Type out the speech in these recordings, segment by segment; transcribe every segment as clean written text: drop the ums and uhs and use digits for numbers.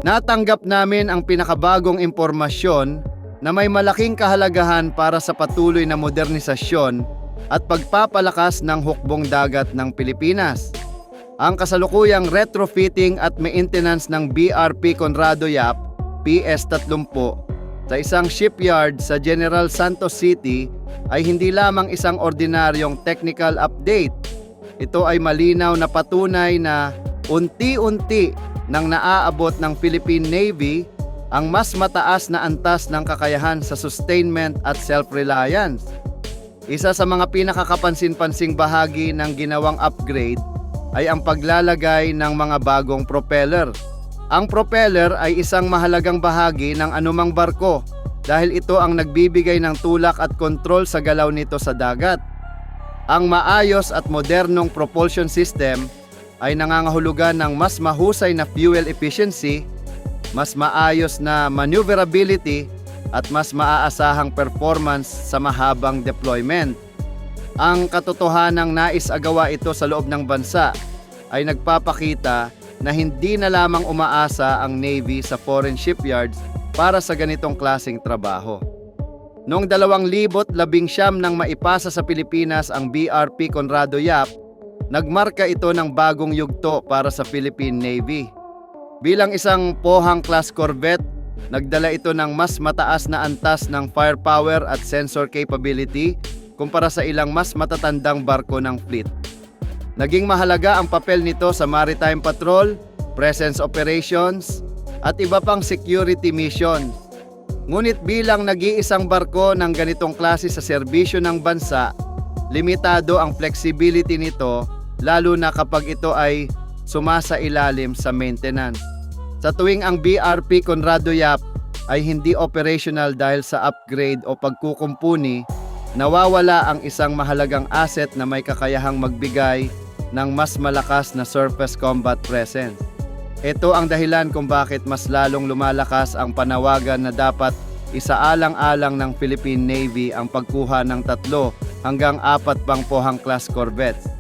Natanggap namin ang pinakabagong impormasyon na may malaking kahalagahan para sa patuloy na modernisasyon at pagpapalakas ng hukbong dagat ng Pilipinas. Ang kasalukuyang retrofitting at maintenance ng BRP Conrado Yap PS-30 sa isang shipyard sa General Santos City ay hindi lamang isang ordinaryong technical update. Ito ay malinaw na patunay na unti-unti nang naaabot ng Philippine Navy ang mas mataas na antas ng kakayahan sa sustainment at self-reliance. Isa sa mga pinakakapansin-pansing bahagi ng ginawang upgrade ay ang paglalagay ng mga bagong propeller. Ang propeller ay isang mahalagang bahagi ng anumang barko dahil ito ang nagbibigay ng tulak at kontrol sa galaw nito sa dagat. Ang maayos at modernong propulsion system ay nangangahulugan ng mas mahusay na fuel efficiency, mas maayos na maneuverability at mas maaasahang performance sa mahabang deployment. Ang katotohanang nais-agawa ito sa loob ng bansa ay nagpapakita na hindi na lamang umaasa ang Navy sa foreign shipyards para sa ganitong klaseng trabaho. Noong 2019 nang maipasa sa Pilipinas ang BRP Conrado Yap, nagmarka ito ng bagong yugto para sa Philippine Navy. Bilang isang Pohang-class corvette, nagdala ito ng mas mataas na antas ng firepower at sensor capability kumpara sa ilang mas matatandang barko ng fleet. Naging mahalaga ang papel nito sa maritime patrol, presence operations, at iba pang security missions. Ngunit bilang nag-iisang barko ng ganitong klase sa serbisyo ng bansa, limitado ang flexibility nito lalo na kapag ito ay sumasailalim sa maintenance. Sa tuwing ang BRP Conrado Yap ay hindi operational dahil sa upgrade o pagkukumpuni, nawawala ang isang mahalagang asset na may kakayahang magbigay ng mas malakas na surface combat presence. Ito ang dahilan kung bakit mas lalong lumalakas ang panawagan na dapat isaalang-alang ng Philippine Navy ang pagkuha ng 3 hanggang 4 pang Pohang-class corvettes.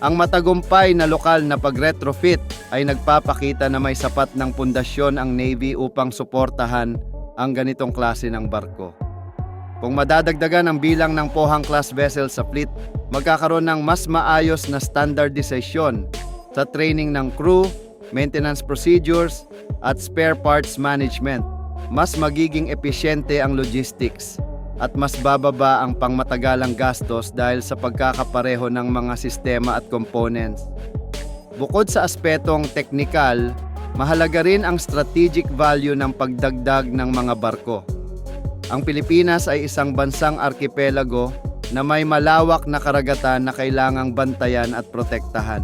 Ang matagumpay na lokal na pag-retrofit ay nagpapakita na may sapat ng pundasyon ang Navy upang suportahan ang ganitong klase ng barko. Kung madadagdagan ang bilang ng Pohang-class vessels sa fleet, magkakaroon ng mas maayos na standardization sa training ng crew, maintenance procedures, at spare parts management. Mas magiging epesyente ang logistics at mas bababa ang pangmatagalang gastos dahil sa pagkakapareho ng mga sistema at components. Bukod sa aspetong teknikal, mahalaga rin ang strategic value ng pagdagdag ng mga barko. Ang Pilipinas ay isang bansang arkipelago na may malawak na karagatan na kailangang bantayan at protektahan.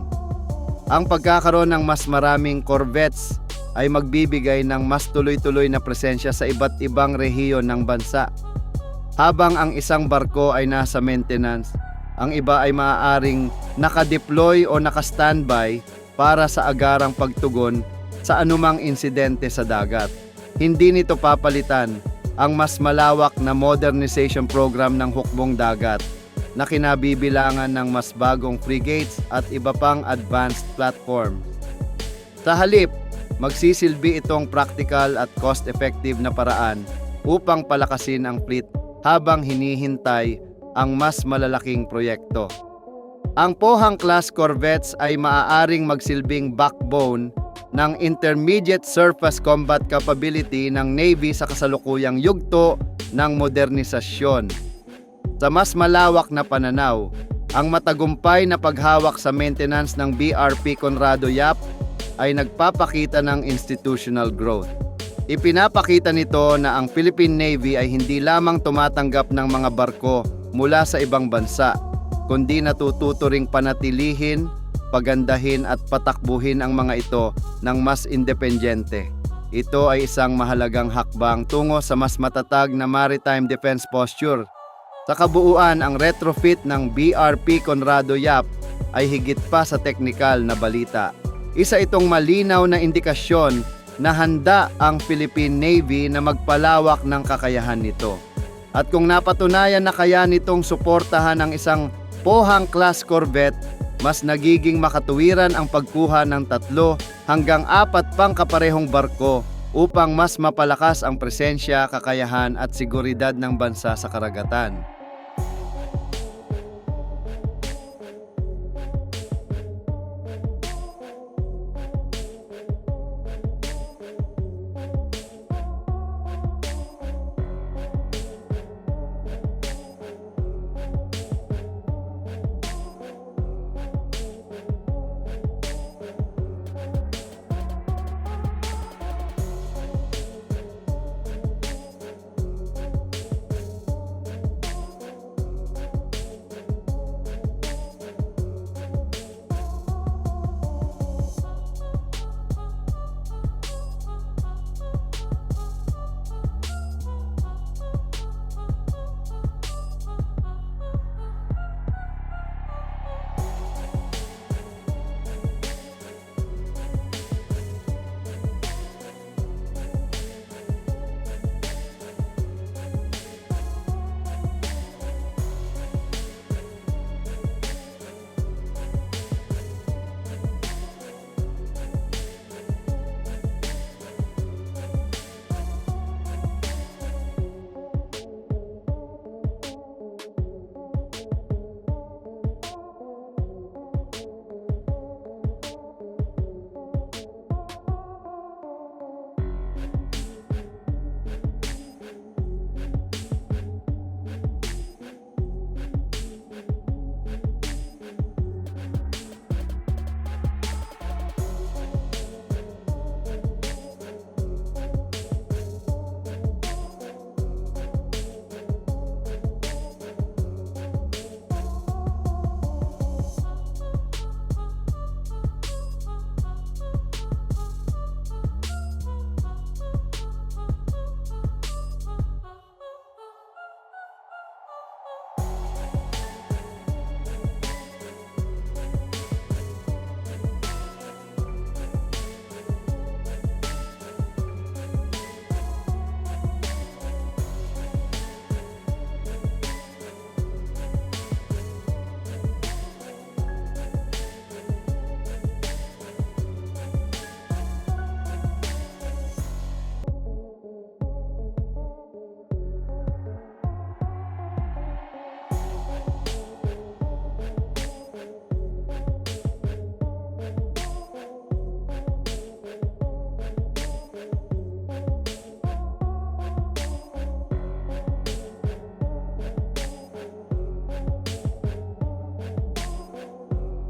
Ang pagkakaroon ng mas maraming corvettes ay magbibigay ng mas tuloy-tuloy na presensya sa iba't ibang rehiyon ng bansa. Habang ang isang barko ay nasa maintenance, ang iba ay maaaring nakadeploy o nakastandby para sa agarang pagtugon sa anumang insidente sa dagat. Hindi nito papalitan ang mas malawak na modernization program ng hukbong dagat na kinabibilangan ng mas bagong frigates at iba pang advanced platform. Sa halip, magsisilbi itong practical at cost-effective na paraan upang palakasin ang fleet habang hinihintay ang mas malalaking proyekto. Ang Pohang-class corvettes ay maaaring magsilbing backbone ng intermediate surface combat capability ng Navy sa kasalukuyang yugto ng modernisasyon. Sa mas malawak na pananaw, ang matagumpay na paghawak sa maintenance ng BRP Conrado Yap ay nagpapakita ng institutional growth. Ipinapakita nito na ang Philippine Navy ay hindi lamang tumatanggap ng mga barko mula sa ibang bansa, kundi natututo ring panatilihin, pagandahin at patakbuhin ang mga ito ng mas independyente. Ito ay isang mahalagang hakbang tungo sa mas matatag na maritime defense posture. Sa kabuuan, ang retrofit ng BRP Conrado Yap ay higit pa sa teknikal na balita. Isa itong malinaw na indikasyon na handa ang Philippine Navy na magpalawak ng kakayahan nito. At kung napatunayan na kaya nitong suportahan ang isang Pohang-class corvette, mas nagiging makatuwiran ang pagkuha ng 3 hanggang 4 pang kaparehong barko upang mas mapalakas ang presensya, kakayahan at seguridad ng bansa sa karagatan.